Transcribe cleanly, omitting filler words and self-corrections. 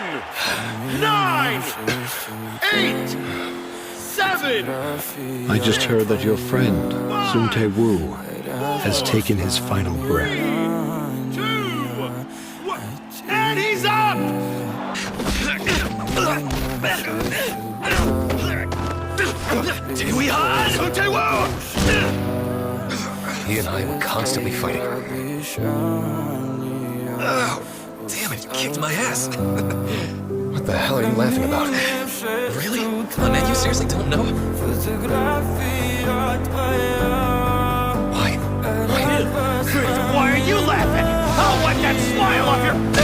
10, 9, 8, 7. I just heard that your friend, Sun Tae-woo, has taken his final breath. 3, 2, 1, and he's up! Tae-woo! Sun Tae-woo! He and I were constantly fighting. Oh, damn it, you kicked my ass. What the hell are you laughing about? Really? Come on, man, you seriously don't know? Why? Why are you laughing? I'll wipe that smile off your face!